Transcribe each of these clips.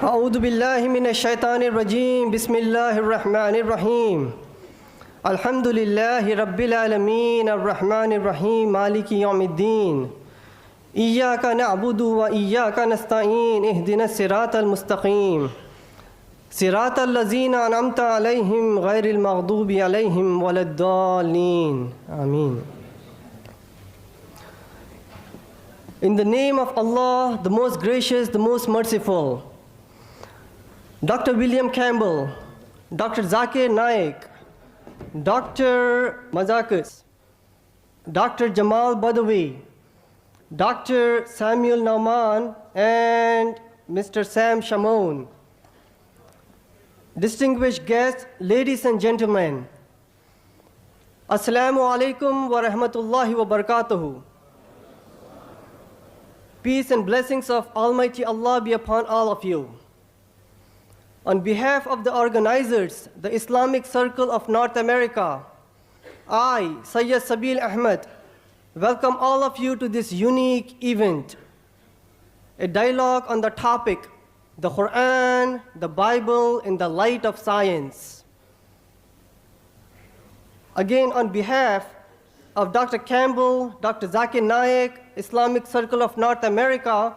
أعوذ بالله من الشيطان الرجيم بسم الله الرحمن الرحيم الحمد لله رب العالمين الرحمن الرحيم مالك يوم الدين إياك نعبد وإياك نستعين اهدنا الصراط المستقيم صراط الذين أنعمت عليهم غير المغضوب عليهم ولا الضالين آمين. In the name of Allah, the most gracious, the most merciful, Dr. William Campbell, Dr. Zakir Naik, Dr. Mazakas, Dr. Jamal Badawi, Dr. Samuel Nauman, and Mr. Sam Shamoun. Distinguished guests, ladies and gentlemen, Assalamu alaikum wa rahmatullahi wa barakatuhu. Peace and blessings of Almighty Allah be upon all of you. On behalf of the organizers, the Islamic Circle of North America, I, Sayyid Sabil Ahmed, welcome all of you to this unique event, a dialogue on the topic, the Quran, the Bible in the light of science. Again, on behalf of Dr. Campbell, Dr. Zakir Naik, Islamic Circle of North America,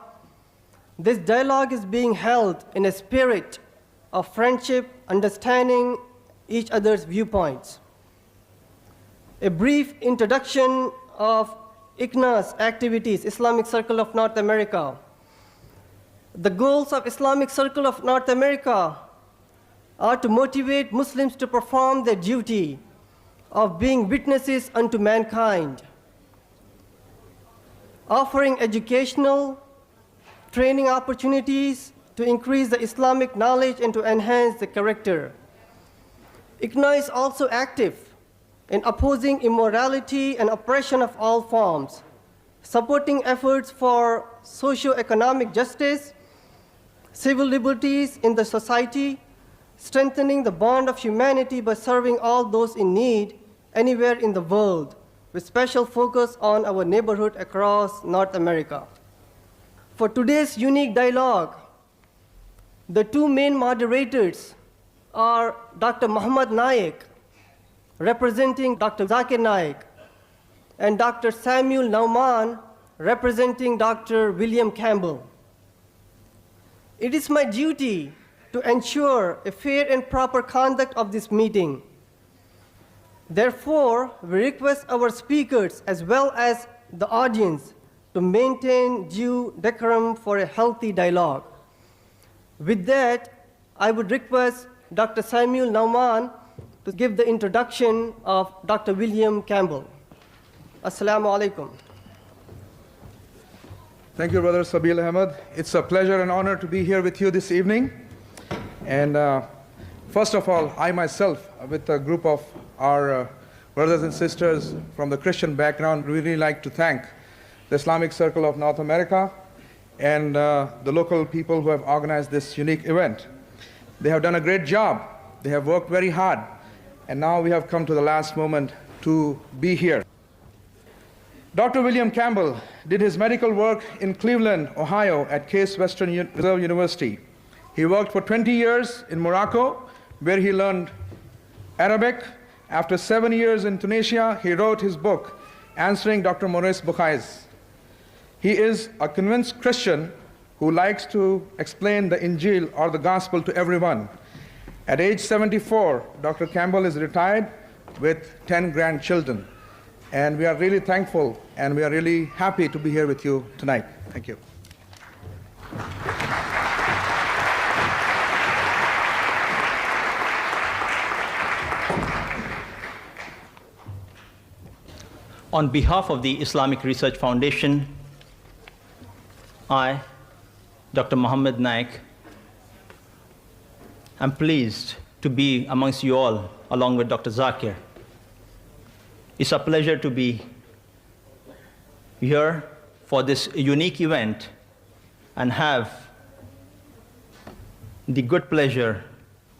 this dialogue is being held in a spirit of friendship, understanding each other's viewpoints. A brief introduction of ICNA's activities, Islamic Circle of North America. The goals of Islamic Circle of North America are to motivate Muslims to perform their duty of being witnesses unto mankind, offering educational, training opportunities to increase the Islamic knowledge and to enhance the character. ICNA is also active in opposing immorality and oppression of all forms, supporting efforts for socio-economic justice, civil liberties in the society, strengthening the bond of humanity by serving all those in need anywhere in the world, with special focus on our neighborhood across North America. For today's unique dialogue, the two main moderators are Dr. Muhammad Naik, representing Dr. Zakir Naik, and Dr. Samuel Nauman, representing Dr. William Campbell. It is my duty to ensure a fair and proper conduct of this meeting. Therefore, we request our speakers as well as the audience to maintain due decorum for a healthy dialogue. With that, I would request Dr. Samuel Nauman to give the introduction of Dr. William Campbell. Assalamu alaikum. Thank you, Brother Sabil Ahmed. It's a pleasure and honor to be here with you this evening. And first of all, I myself, with a group of our brothers and sisters from the Christian background, really like to thank the Islamic Circle of North America and the local people who have organized this unique event. They have done a great job. They have worked very hard. And now we have come to the last moment to be here. Dr. William Campbell did his medical work in Cleveland, Ohio at Case Western Reserve University. He worked for 20 years in Morocco, where he learned Arabic. After 7 years in Tunisia, he wrote his book, Answering Dr. Maurice Bucaille's. He is a convinced Christian who likes to explain the Injil or the gospel to everyone. At age 74, Dr. Campbell is retired with 10 grandchildren. And we are really thankful and we are really happy to be here with you tonight. Thank you. On behalf of the Islamic Research Foundation, I, Dr. Muhammad Naik, am pleased to be amongst you all, along with Dr. Zakir. It's a pleasure to be here for this unique event and have the good pleasure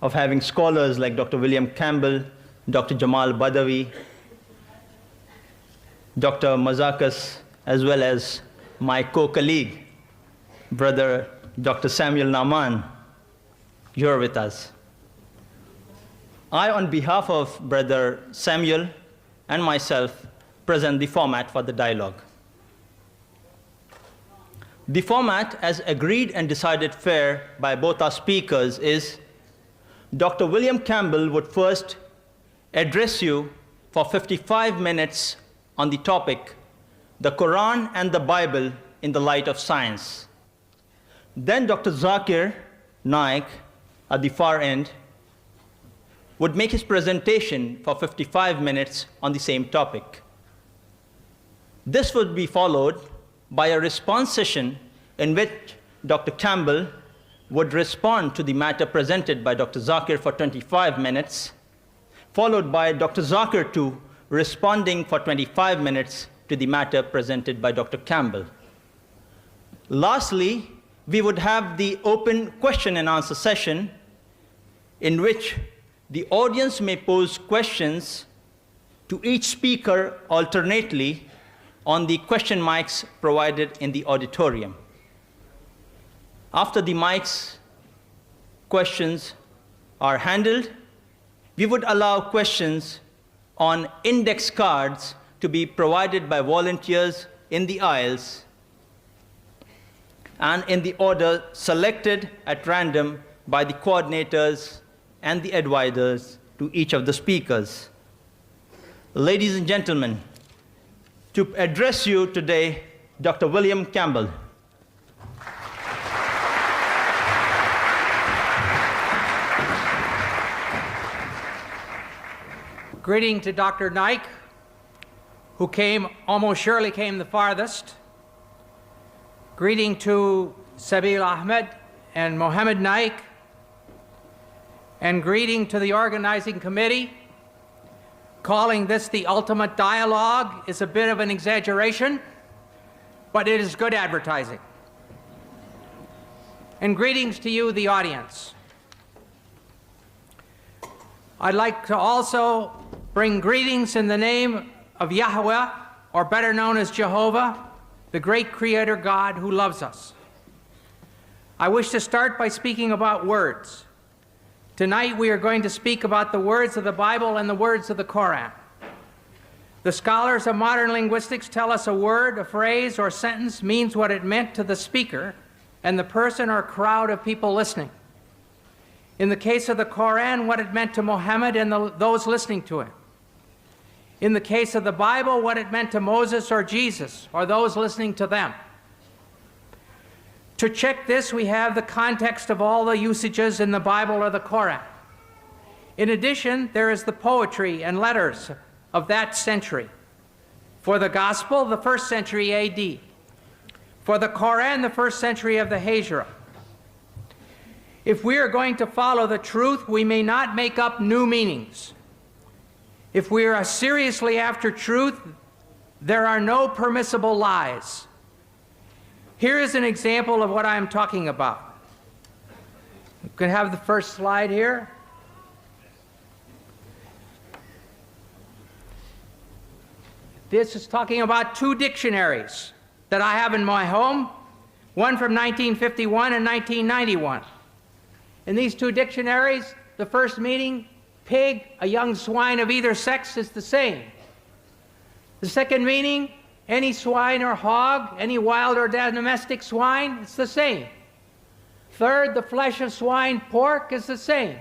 of having scholars like Dr. William Campbell, Dr. Jamal Badawi, Dr. Mazakas, as well as my co-colleague, Brother Dr. Samuel Nauman, you're with us. I, on behalf of Brother Samuel and myself, present the format for the dialogue. The format, as agreed and decided fair by both our speakers, is Dr. William Campbell would first address you for 55 minutes on the topic, the Quran and the Bible in the light of science. Then Dr. Zakir Naik, at the far end, would make his presentation for 55 minutes on the same topic. This would be followed by a response session in which Dr. Campbell would respond to the matter presented by Dr. Zakir for 25 minutes, followed by Dr. Zakir too responding for 25 minutes to the matter presented by Dr. Campbell. Lastly, we would have the open question and answer session in which the audience may pose questions to each speaker alternately on the question mics provided in the auditorium. After the mics questions are handled, we would allow questions on index cards to be provided by volunteers in the aisles and in the order selected at random by the coordinators and the advisors to each of the speakers. Ladies and gentlemen, to address you today, Dr. William Campbell. Greeting to Dr. Naik, who almost surely came the farthest. Greeting to Sabil Ahmed and Mohammed Naik. And greeting to the organizing committee. Calling this the ultimate dialogue is a bit of an exaggeration, but it is good advertising. And greetings to you, the audience. I'd like to also bring greetings in the name of Yahweh, or better known as Jehovah, the great creator God who loves us. I wish to start by speaking about words. Tonight we are going to speak about the words of the Bible and the words of the Quran. The scholars of modern linguistics tell us a word, a phrase, or sentence means what it meant to the speaker and the person or crowd of people listening. In the case of the Quran, what it meant to Muhammad and those listening to him. In the case of the Bible, what it meant to Moses or Jesus or those listening to them. To check this, we have the context of all the usages in the Bible or the Quran. In addition, there is the poetry and letters of that century. For the Gospel, the 1st century AD. For the Quran, the 1st century of the Hijra. If we are going to follow the truth, we may not make up new meanings. If we are seriously after truth, there are no permissible lies. Here is an example of what I am talking about. You can have the first slide here. This is talking about 2 dictionaries that I have in my home, one from 1951 and 1991. In these 2 dictionaries, the first meaning, pig, a young swine of either sex, is the same. The second meaning, any swine or hog, any wild or domestic swine, it's the same. Third, the flesh of swine, pork, is the same.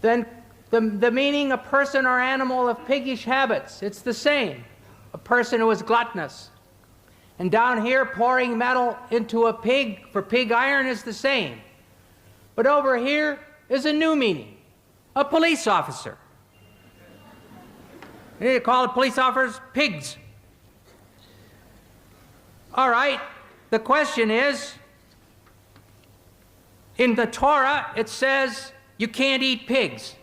Then the meaning, a person or animal of piggish habits, it's the same. A person who is gluttonous. And down here, pouring metal into a pig for pig iron is the same. But over here is a new meaning, a police officer. They call the police officers pigs. All right, the question is, in the Torah, it says you can't eat pigs.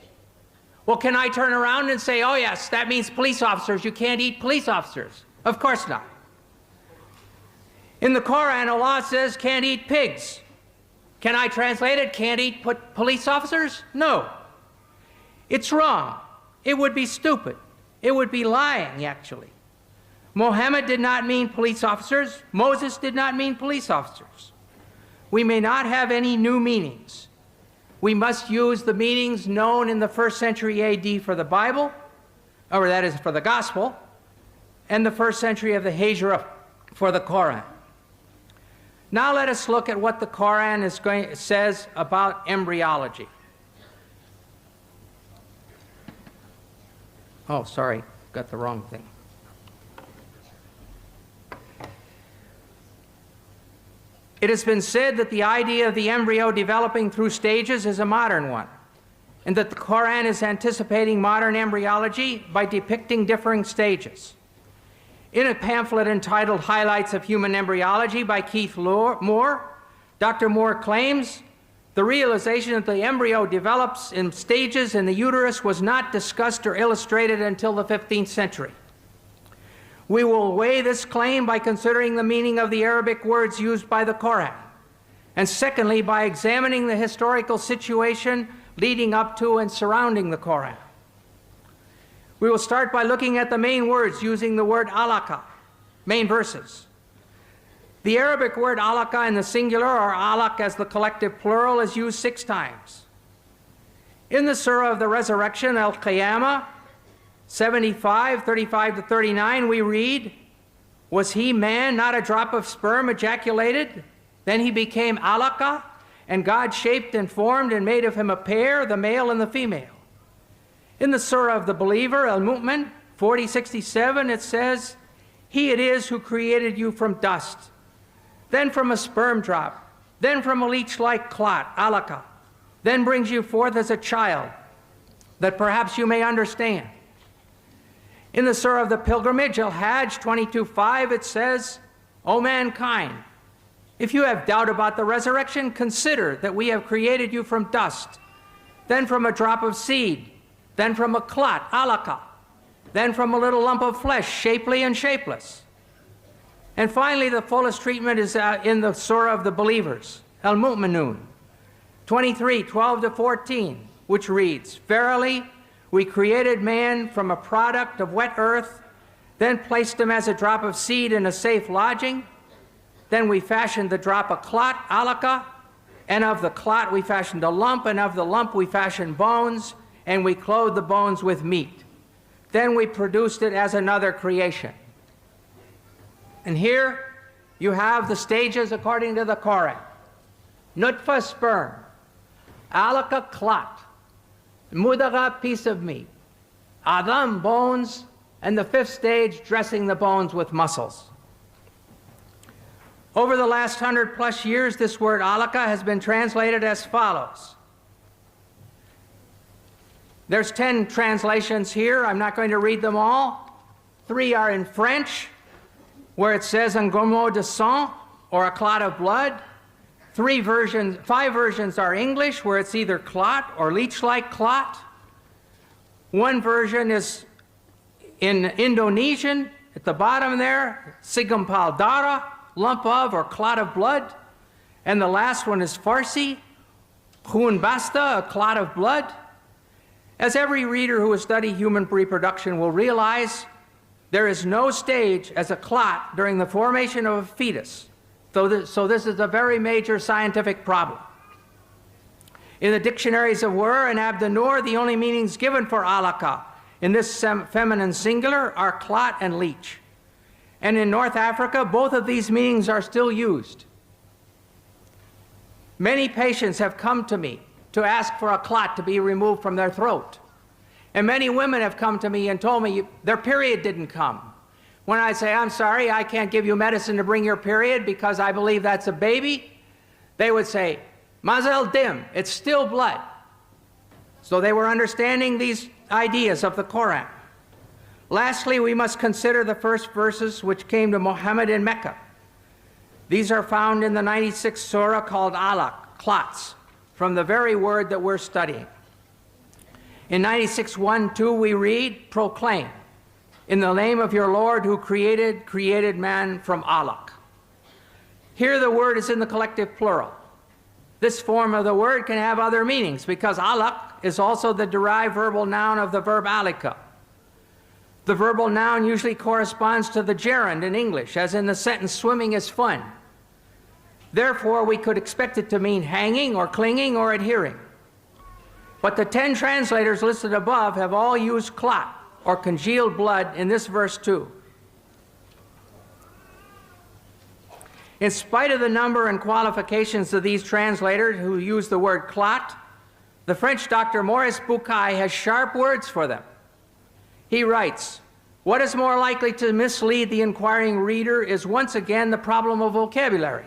Well, can I turn around and say, oh yes, that means police officers, you can't eat police officers? Of course not. In the Quran, Allah says can't eat pigs. Can I translate it, can't eat police officers? No. It's wrong. It would be stupid. It would be lying, actually. Muhammad did not mean police officers. Moses did not mean police officers. We may not have any new meanings. we must use the meanings known in the 1st century AD for the Bible, or that is for the Gospel, and the 1st century of the Hijra for the Quran. Now let us look at what the Quran says about embryology. Oh, sorry, got the wrong thing. It has been said that the idea of the embryo developing through stages is a modern one, and that the Quran is anticipating modern embryology by depicting differing stages. In a pamphlet entitled Highlights of Human Embryology by Keith Moore, Dr. Moore claims the realization that the embryo develops in stages in the uterus was not discussed or illustrated until the 15th century. We will weigh this claim by considering the meaning of the Arabic words used by the Quran, and secondly, by examining the historical situation leading up to and surrounding the Quran. We will start by looking at the main words using the word alaka, main verses. The Arabic word alaka in the singular, or alaq as the collective plural, is used 6 times. In the Surah of the Resurrection, Al-Qiyamah, 75, 35 to 39, we read, "Was he man, not a drop of sperm ejaculated? Then he became alaka, and God shaped and formed and made of him a pair, the male and the female." In the Surah of the Believer, Al-Mu'min, 40:67, it says, "He it is who created you from dust, then from a sperm drop, then from a leech-like clot, alaka, then brings you forth as a child, that perhaps you may understand." In the Surah of the Pilgrimage, Al-Hajj 22:5, it says, "O mankind, if you have doubt about the resurrection, consider that we have created you from dust, then from a drop of seed, then from a clot, alaka, then from a little lump of flesh, shapely and shapeless." And finally, the fullest treatment is in the Surah of the Believers, Al-Mu'minun, 23:12 to 14, which reads, "Verily, we created man from a product of wet earth, then placed him as a drop of seed in a safe lodging. Then we fashioned the drop a clot, alaka, and of the clot we fashioned a lump, and of the lump we fashioned bones, and we clothed the bones with meat. Then we produced it as another creation." And here you have the stages according to the Quran. Nutfa, sperm; alaka, clot; mudagha, piece of meat; adam, bones; and the 5th stage, dressing the bones with muscles. Over the last 100+ years, this word alaka has been translated as follows. There's 10 translations here. I'm not going to read them all. 3 are in French, where it says un gomo de sang, or a clot of blood. 5 versions are English, where it's either clot or leech-like clot. 1 version is in Indonesian, at the bottom there, segumpal darah, lump of or clot of blood. And the last one is Farsi, khun basta, a clot of blood. As every reader who has studied human reproduction will realize, there is no stage as a clot during the formation of a fetus. So this is a very major scientific problem. In the dictionaries of Wer and Abdanur, the only meanings given for alaka in this feminine singular are clot and leech. And in North Africa, both of these meanings are still used. Many patients have come to me to ask for a clot to be removed from their throat. And many women have come to me and told me their period didn't come. When I say, "I'm sorry, I can't give you medicine to bring your period because I believe that's a baby," they would say, "Mazel dim, it's still blood." So they were understanding these ideas of the Quran. Lastly, we must consider the first verses which came to Muhammad in Mecca. These are found in the 96th surah called alaq, clots, from the very word that we're studying. In 96:1-2 we read, "Proclaim, in the name of your Lord who created man from alaq." Here the word is in the collective plural. This form of the word can have other meanings because alaq is also the derived verbal noun of the verb alika. The verbal noun usually corresponds to the gerund in English, as in the sentence, "Swimming is fun." Therefore, we could expect it to mean hanging or clinging or adhering. But the 10 translators listed above have all used clot, or congealed blood, in this verse too. In spite of the number and qualifications of these translators who use the word clot, the French Dr. Maurice Bucaille has sharp words for them. He writes, "What is more likely to mislead the inquiring reader is once again the problem of vocabulary.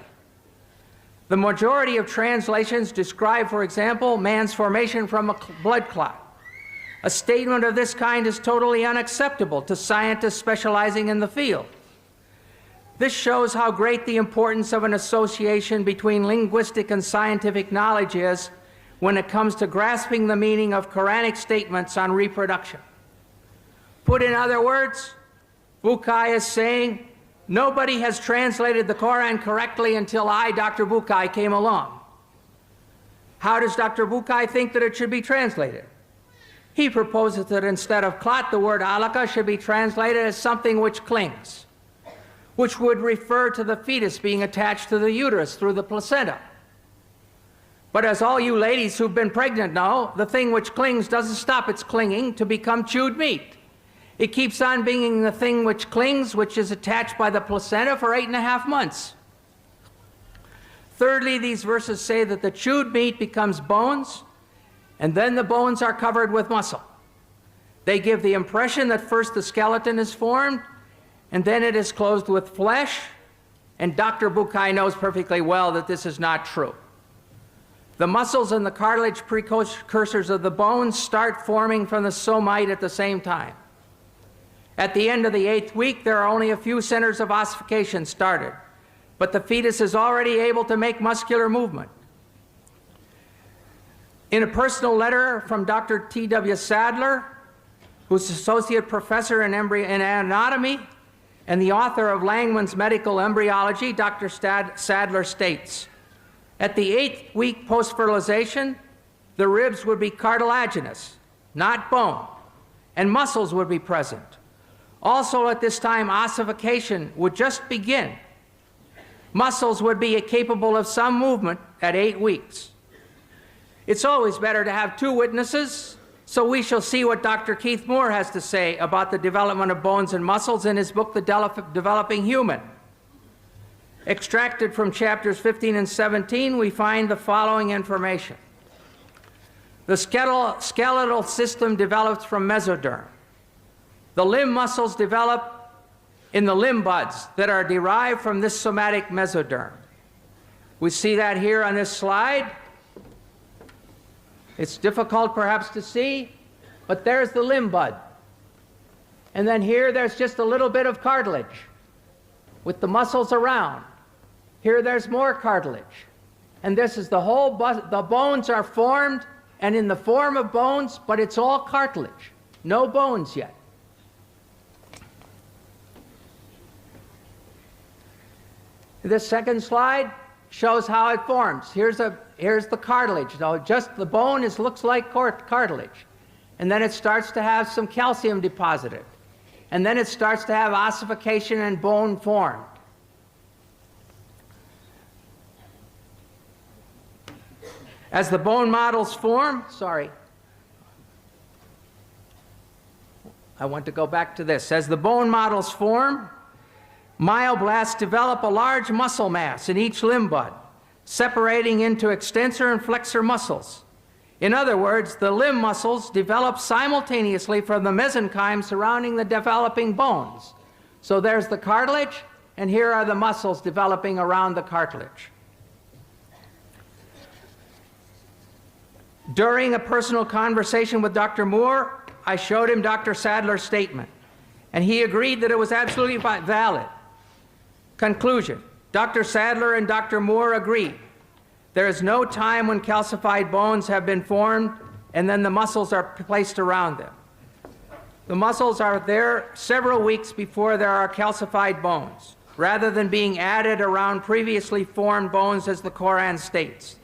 The majority of translations describe, for example, man's formation from a blood clot. A statement of this kind is totally unacceptable to scientists specializing in the field. This shows how great the importance of an association between linguistic and scientific knowledge is when it comes to grasping the meaning of Quranic statements on reproduction." Put in other words, Bucaille is saying, nobody has translated the Quran correctly until I, Dr. Bucaille, came along. How does Dr. Bucaille think that it should be translated? He proposes that instead of clot, the word alaka should be translated as something which clings, which would refer to the fetus being attached to the uterus through the placenta. But as all you ladies who've been pregnant know, the thing which clings doesn't stop its clinging to become chewed meat. It keeps on being the thing which clings, which is attached by the placenta for 8.5 months. Thirdly, these verses say that the chewed meat becomes bones, and then the bones are covered with muscle. They give the impression that first the skeleton is formed, and then it is clothed with flesh, and Dr. Bucaille knows perfectly well that this is not true. The muscles and the cartilage precursors of the bones start forming from the somite at the same time. At the end of the 8th week, there are only a few centers of ossification started, but the fetus is already able to make muscular movement. In a personal letter from Dr. T.W. Sadler, who's associate professor in anatomy and the author of Langman's Medical Embryology, Dr. Sadler states, at the 8th week post-fertilization, the ribs would be cartilaginous, not bone, and muscles would be present. Also at this time, ossification would just begin. Muscles would be capable of some movement at 8 weeks. It's always better to have 2 witnesses, so we shall see what Dr. Keith Moore has to say about the development of bones and muscles in his book, The Developing Human. Extracted from chapters 15 and 17, we find the following information. The skeletal system develops from mesoderm. The limb muscles develop in the limb buds that are derived from this somatic mesoderm. We see that here on this slide. It's difficult perhaps to see, but there's the limb bud. And then here there's just a little bit of cartilage with the muscles around. Here there's more cartilage. And this is the whole, the bones are formed and in the form of bones, but it's all cartilage. No bones yet. This second slide shows how it forms. Here's the cartilage. Now, just the bone looks like cartilage. And then it starts to have some calcium deposited. And then it starts to have ossification and bone formed. As the bone models form, I want to go back to this. As the bone models form, myoblasts develop a large muscle mass in each limb bud, separating into extensor and flexor muscles. In other words, the limb muscles develop simultaneously from the mesenchyme surrounding the developing bones. So there's the cartilage, and here are the muscles developing around the cartilage. During a personal conversation with Dr. Moore, I showed him Dr. Sadler's statement, and he agreed that it was absolutely valid. Conclusion: Dr. Sadler and Dr. Moore agree. There is no time when calcified bones have been formed and then the muscles are placed around them. The muscles are there several weeks before there are calcified bones, rather than being added around previously formed bones as the Quran states.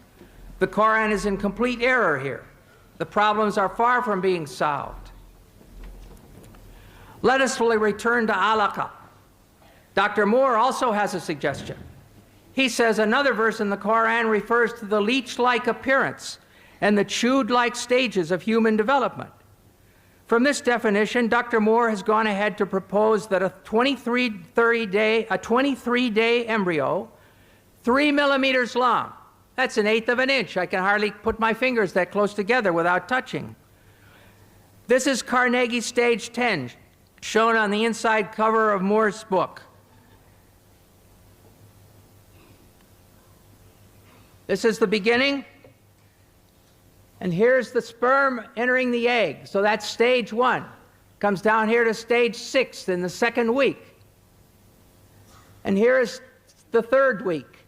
The Quran is in complete error here. The problems are far from being solved. Let us return to alaka. Dr. Moore also has a suggestion. He says another verse in the Quran refers to the leech-like appearance and the chewed-like stages of human development. From this definition, Dr. Moore has gone ahead to propose that a 23-day embryo, 3 millimeters long, that's 1/8 of an inch. I can hardly put my fingers that close together without touching. This is Carnegie stage 10, shown on the inside cover of Moore's book. This is the beginning, and here's the sperm entering the egg. So that's stage 1. Comes down here to stage 6 in the 2nd week. And here's the 3rd week.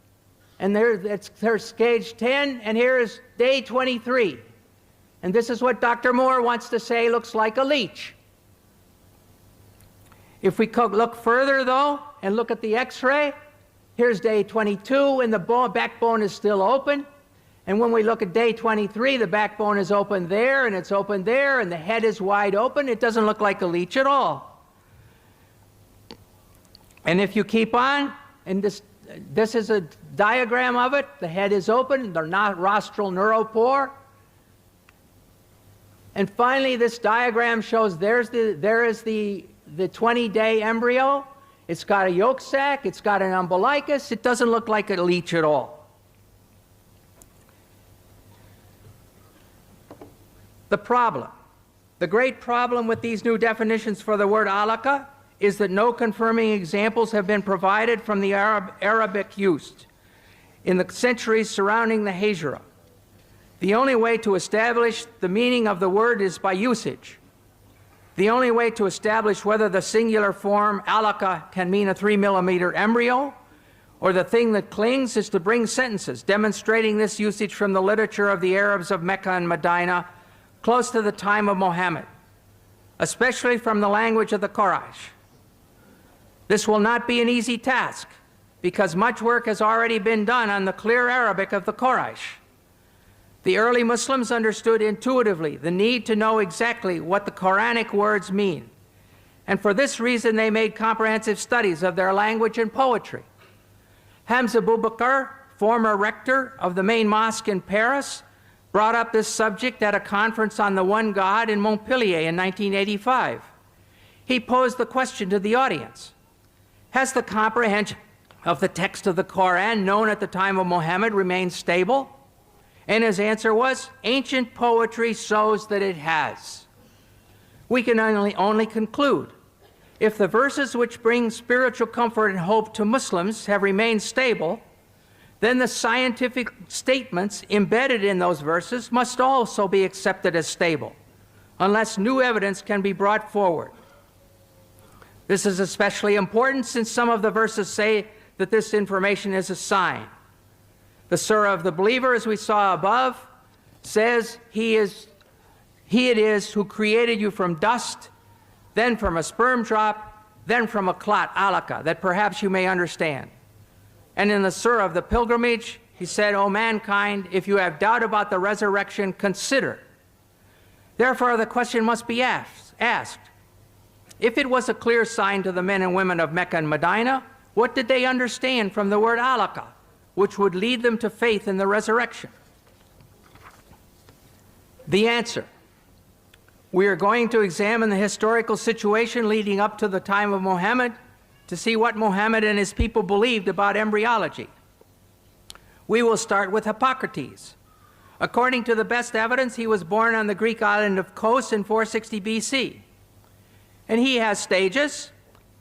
And there's stage 10, and here is day 23. And this is what Dr. Moore wants to say looks like a leech. If we look further, though, and look at the X-ray, here's day 22, and the backbone is still open. And when we look at day 23, the backbone is open there, and it's open there, and the head is wide open. It doesn't look like a leech at all. And if you keep on, and this is a diagram of it. The head is open, the rostral neuropore. And finally, this diagram shows there is the 20-day embryo. It's got a yolk sac, it's got an umbilicus. It doesn't look like a leech at all. The problem, the great problem with these new definitions for the word alaka is that no confirming examples have been provided from the Arabic used in the centuries surrounding the Hijra. The only way to establish the meaning of the word is by usage. The only way to establish whether the singular form alaka can mean a 3-millimeter embryo or the thing that clings is to bring sentences demonstrating this usage from the literature of the Arabs of Mecca and Medina close to the time of Muhammad, especially from the language of the Quraysh. This will not be an easy task because much work has already been done on the clear Arabic of the Quraysh. The early Muslims understood intuitively the need to know exactly what the Quranic words mean, and for this reason they made comprehensive studies of their language and poetry. Hamza Boubacar, former rector of the main mosque in Paris, brought up this subject at a conference on the one God in Montpellier in 1985. He posed the question to the audience: has the comprehension of the text of the Quran known at the time of Muhammad remained stable? And his answer was, ancient poetry shows that it has. We can only conclude, if the verses which bring spiritual comfort and hope to Muslims have remained stable, then the scientific statements embedded in those verses must also be accepted as stable, unless new evidence can be brought forward. This is especially important since some of the verses say that this information is a sign. The Surah of the believer, as we saw above, says, He it is who created you from dust, then from a sperm drop, then from a clot, alaka, that perhaps you may understand. And in the Surah of the pilgrimage, he said, O mankind, if you have doubt about the resurrection, consider. Therefore, the question must be asked. If it was a clear sign to the men and women of Mecca and Medina, what did they understand from the word alaka, which would lead them to faith in the resurrection? The answer. We are going to examine the historical situation leading up to the time of Muhammad to see what Muhammad and his people believed about embryology. We will start with Hippocrates. According to the best evidence, he was born on the Greek island of Kos in 460 BC. And he has stages.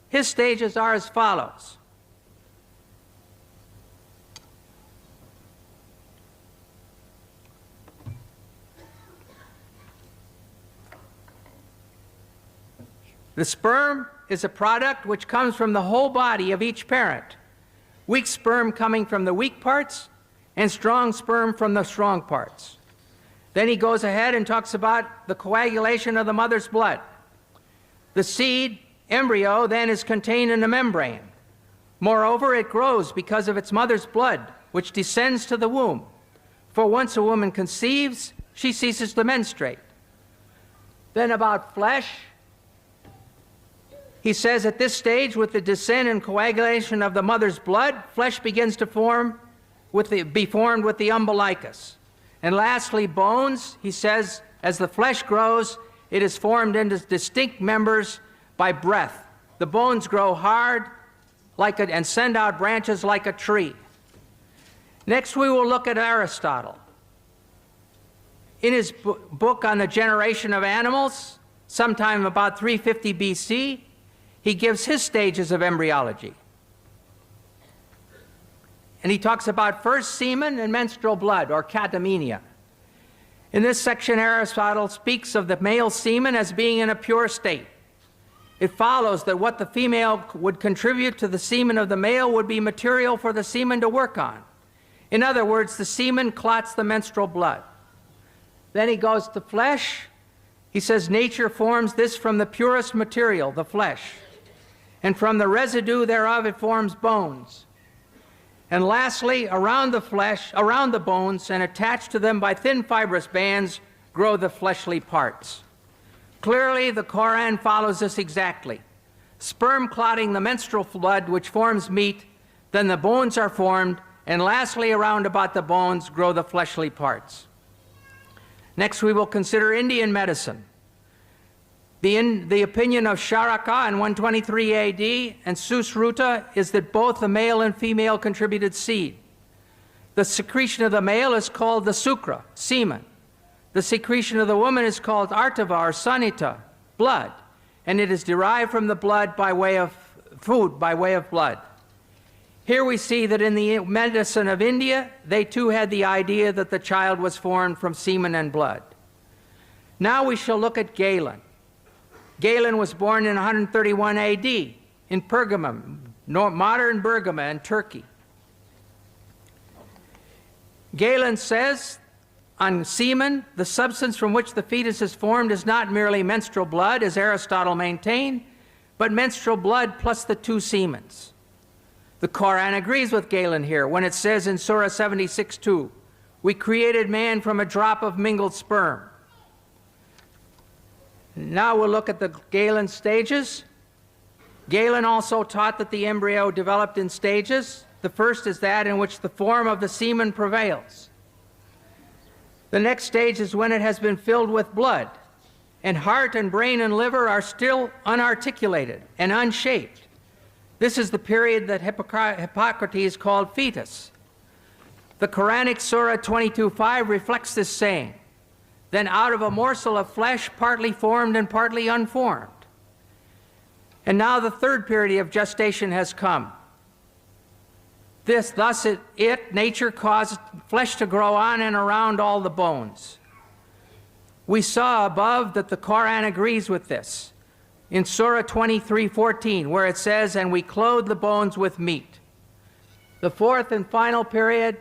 His stages are as follows. The sperm is a product which comes from the whole body of each parent. Weak sperm coming from the weak parts, and strong sperm from the strong parts. Then he goes ahead and talks about the coagulation of the mother's blood. The seed, embryo, then is contained in a membrane. Moreover, it grows because of its mother's blood, which descends to the womb. For once a woman conceives, she ceases to menstruate. Then about flesh, he says at this stage, with the descent and coagulation of the mother's blood, flesh begins to be formed with the umbilicus. And lastly, bones, he says, as the flesh grows, it is formed into distinct members by breath. The bones grow hard and send out branches like a tree. Next, we will look at Aristotle. In his book on the generation of animals, sometime about 350 BC, he gives his stages of embryology. And he talks about first semen and menstrual blood, or catamenia. In this section, Aristotle speaks of the male semen as being in a pure state. It follows that what the female would contribute to the semen of the male would be material for the semen to work on. In other words, the semen clots the menstrual blood. Then he goes to flesh. He says nature forms this from the purest material, the flesh. And from the residue thereof it forms bones. And lastly, around the flesh, around the bones, and attached to them by thin fibrous bands, grow the fleshly parts. Clearly, the Quran follows this exactly. Sperm clotting the menstrual blood, which forms meat, then the bones are formed, and lastly, around about the bones grow the fleshly parts. Next, we will consider Indian medicine. The opinion of Charaka in 123 AD and Susruta is that both the male and female contributed seed. The secretion of the male is called the sukra, semen. The secretion of the woman is called artava or sanita, blood, and it is derived from the blood by way of food, by way of blood. Here we see that in the medicine of India, they too had the idea that the child was formed from semen and blood. Now we shall look at Galen. Galen was born in 131 AD in Pergamum, modern Bergama in Turkey. Galen says on semen, the substance from which the fetus is formed is not merely menstrual blood, as Aristotle maintained, but menstrual blood plus the two semens. The Quran agrees with Galen here when it says in Surah 76:2, "We created man from a drop of mingled sperm." Now we'll look at the Galen stages. Galen also taught that the embryo developed in stages. The first is that in which the form of the semen prevails. The next stage is when it has been filled with blood, and heart and brain and liver are still unarticulated and unshaped. This is the period that Hippocrates called fetus. The Quranic Surah 22:5 reflects this saying. Then out of a morsel of flesh, partly formed and partly unformed. And now the third period of gestation has come. Nature caused flesh to grow on and around all the bones. We saw above that the Quran agrees with this in Surah 23:14, where it says, "And we clothe the bones with meat." The fourth and final period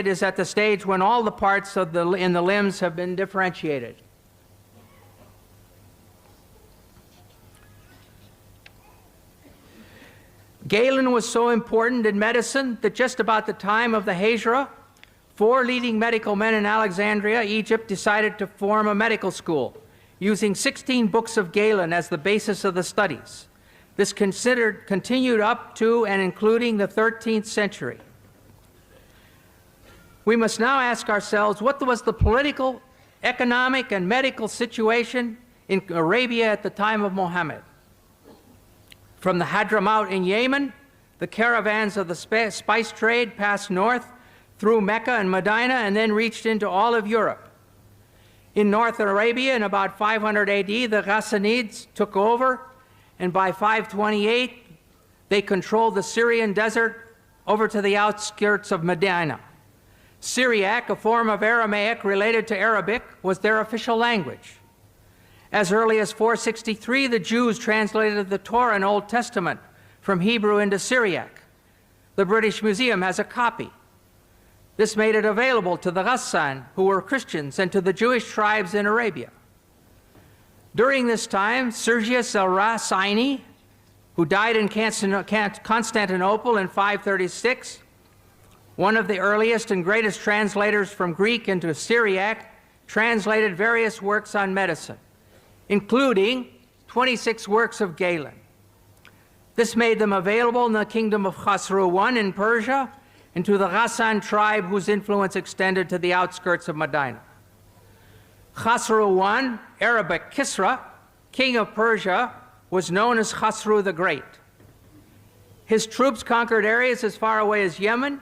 is at the stage when all the parts in the limbs have been differentiated. Galen was so important in medicine that just about the time of the Hijra, 4 leading medical men in Alexandria, Egypt, decided to form a medical school, using 16 books of Galen as the basis of the studies. This continued up to and including the 13th century. We must now ask ourselves, what was the political, economic, and medical situation in Arabia at the time of Muhammad? From the Hadramaut in Yemen, the caravans of the spice trade passed north through Mecca and Medina and then reached into all of Europe. In North Arabia, in about 500 AD, the Ghassanids took over, and by 528, they controlled the Syrian desert over to the outskirts of Medina. Syriac, a form of Aramaic related to Arabic, was their official language. As early as 463, the Jews translated the Torah and Old Testament from Hebrew into Syriac. The British Museum has a copy. This made it available to the Ghassan, who were Christians, and to the Jewish tribes in Arabia. During this time, Sergius al-Rasaini, who died in Constantinople in 536, one of the earliest and greatest translators from Greek into Syriac, translated various works on medicine, including 26 works of Galen. This made them available in the kingdom of Khosrow I in Persia and to the Ghassan tribe whose influence extended to the outskirts of Medina. Khosrow I, Arabic Kisra, king of Persia, was known as Khosrow the Great. His troops conquered areas as far away as Yemen,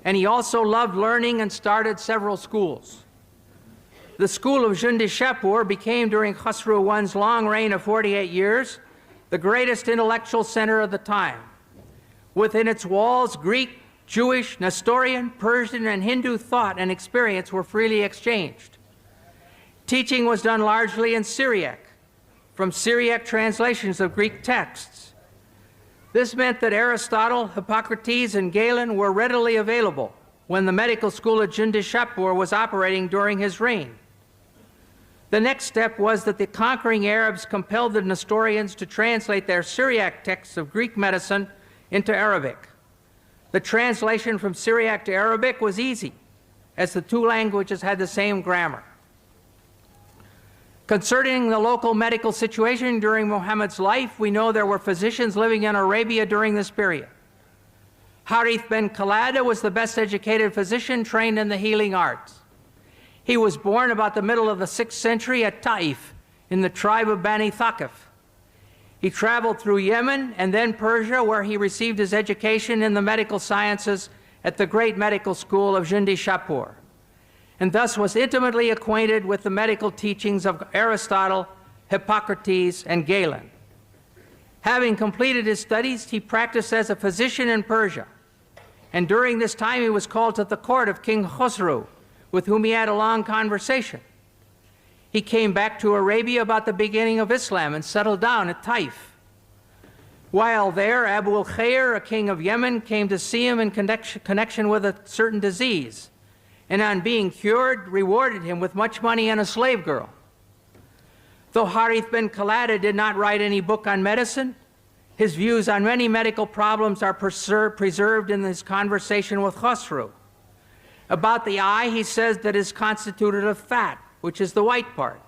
and he also loved learning and started several schools. The school of Jundi Shapur became, during Khosrow I's long reign of 48 years, the greatest intellectual center of the time. Within its walls, Greek, Jewish, Nestorian, Persian, and Hindu thought and experience were freely exchanged. Teaching was done largely in Syriac, from Syriac translations of Greek texts. This meant that Aristotle, Hippocrates, and Galen were readily available when the medical school at Jundi Shapur was operating during his reign. The next step was that the conquering Arabs compelled the Nestorians to translate their Syriac texts of Greek medicine into Arabic. The translation from Syriac to Arabic was easy, as the two languages had the same grammar. Concerning the local medical situation during Muhammad's life, we know there were physicians living in Arabia during this period. Harith ben Khalada was the best educated physician trained in the healing arts. He was born about the middle of the 6th century at Taif in the tribe of Bani Thaqif. He traveled through Yemen and then Persia, where he received his education in the medical sciences at the great medical school of Jundi Shapur, and thus was intimately acquainted with the medical teachings of Aristotle, Hippocrates, and Galen. Having completed his studies, he practiced as a physician in Persia, and during this time he was called to the court of King Khosrow, with whom he had a long conversation. He came back to Arabia about the beginning of Islam and settled down at Taif. While there, Abu al-Khair, a king of Yemen, came to see him in connection with a certain disease, and on being cured, rewarded him with much money and a slave girl. Though Harith ben Khalada did not write any book on medicine, his views on many medical problems are preserved in his conversation with Khosrow. About the eye, he says that it is constituted of fat, which is the white part.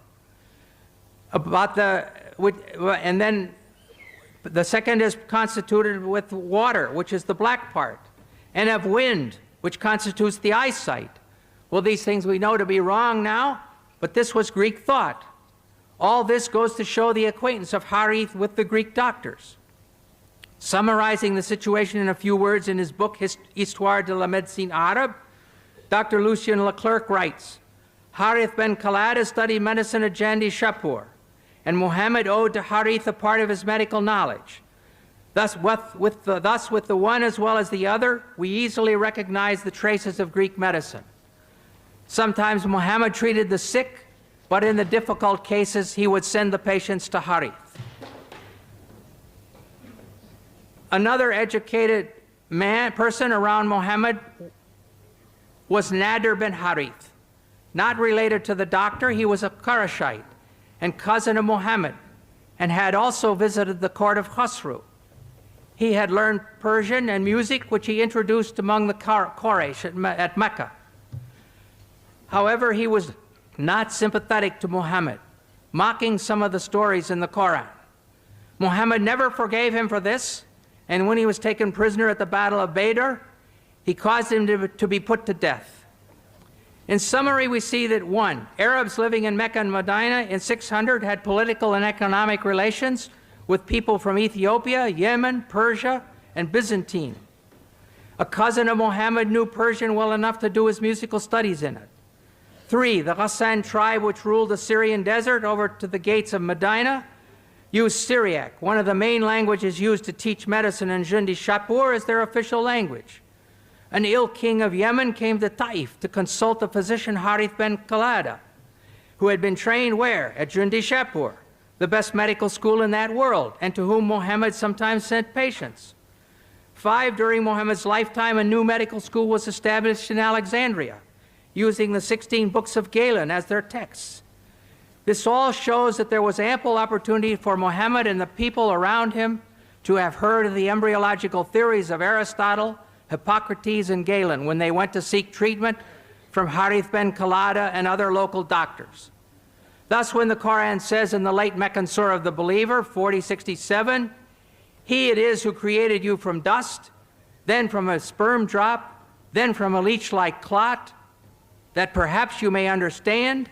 And then the second is constituted with water, which is the black part, and of wind, which constitutes the eyesight. Well, these things we know to be wrong now, but this was Greek thought. All this goes to show the acquaintance of Harith with the Greek doctors. Summarizing the situation in a few words in his book, Histoire de la Médecine Arabe, Dr. Lucien Leclerc writes, Harith ben Khalada studied medicine at Jundi Shapur, and Muhammad owed to Harith a part of his medical knowledge. Thus, with the one as well as the other, we easily recognize the traces of Greek medicine. Sometimes Muhammad treated the sick, but in the difficult cases, he would send the patients to Harith. Another educated person around Muhammad was Nadir bin Harith. Not related to the doctor, he was a Qurayshite and cousin of Muhammad, and had also visited the court of Khosrow. He had learned Persian and music, which he introduced among the Quraysh at Mecca. However, he was not sympathetic to Muhammad, mocking some of the stories in the Quran. Muhammad never forgave him for this, and when he was taken prisoner at the Battle of Badr, he caused him to be put to death. In summary, we see that 1, Arabs living in Mecca and Medina in 600 had political and economic relations with people from Ethiopia, Yemen, Persia, and Byzantine. A cousin of Muhammad knew Persian well enough to do his musical studies in it. 3, the Ghassan tribe, which ruled the Syrian desert over to the gates of Medina, used Syriac, one of the main languages used to teach medicine in Jundi Shapur, as their official language. An ill king of Yemen came to Taif to consult the physician Harith ben Khalada, who had been trained where? At Jundi Shapur, the best medical school in that world, and to whom Muhammad sometimes sent patients. 5, during Muhammad's lifetime, a new medical school was established in Alexandria, using the 16 books of Galen as their texts. This all shows that there was ample opportunity for Muhammad and the people around him to have heard of the embryological theories of Aristotle, Hippocrates, and Galen when they went to seek treatment from Harith ben Khalada and other local doctors. Thus, when the Quran says in the late Meccan Surah of the Believer, 40:67, He it is who created you from dust, then from a sperm drop, then from a leech-like clot, that perhaps you may understand.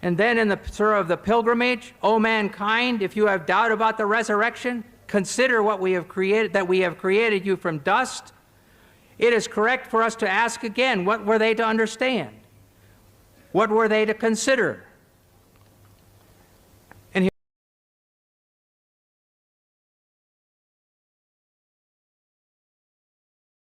And then in the surah of the pilgrimage, O mankind, if you have doubt about the resurrection, consider what we have created, that we have created you from dust. It is correct for us to ask again, what were they to understand? What were they to consider?